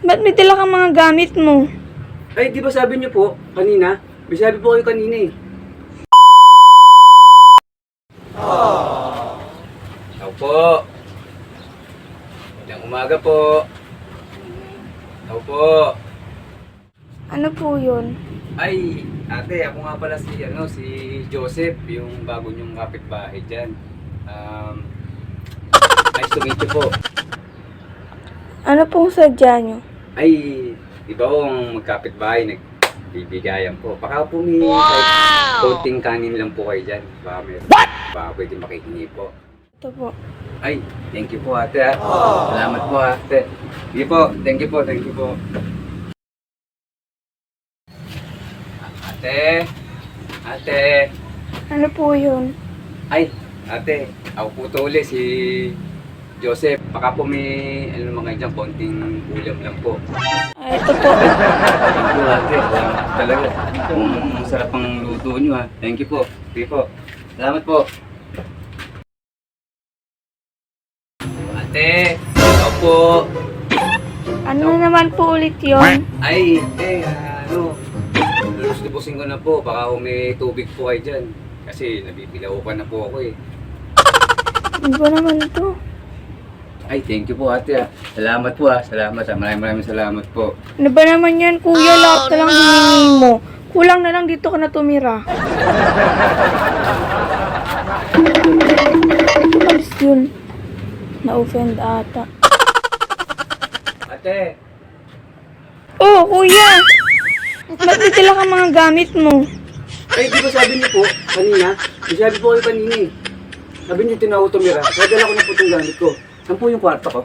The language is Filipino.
Ba't may dala kang mga gamit mo? Ay, di ba sabi niyo po, kanina? May sabi po kayo kanina eh. Tao po. Magandang umaga po. Tao po. Ano po yun? Ay, ate, ako nga pala si Joseph, yung bago niyong kapitbahay dyan. Nice to meet you po. Ano pong sadya nyo? Ay, di ba ang magkapitbahay, nagbibigayan po. Baka po may like, konting kanin lang po kayo dyan. Baka pwede makihingi po. Ito po. Ay, thank you po ate ha. Salamat po ate. Sige po, thank you po. Ate. Ano po yun? Ay, ate, ako po to uli, si Joseph. Baka po may, mga dyan, konting ulam lang po. Ito po. Thank you ate, salamat talaga. Ang sarap ang luto nyo ha. Thank you po. Sige po. Salamat po. Ate, ako po. Ano naman po ulit yun? Ay, lubusin ko na po. Baka kung may tubig po kayo dyan. Kasi nabibilaw pa na po ako eh. Ano ba naman ito? Ay, thank you po ate ah. Salamat po ah. Salamat ah. Maraming salamat po. Ano ba naman yan, kuya? Lahat na lang hiningi mo. Kulang na lang dito ka na tumira. Alis yun. Na-offend ata. Ate! Oh, kuya! Ba't may dala kang mga gamit mo? Ay, di ba sabi niyo po kanina? May sabi po kayo kanina eh. Sabi niyo tinawag tumira. Kaya dala ko na po itong gamit ko. Saan po yung kwarto ko?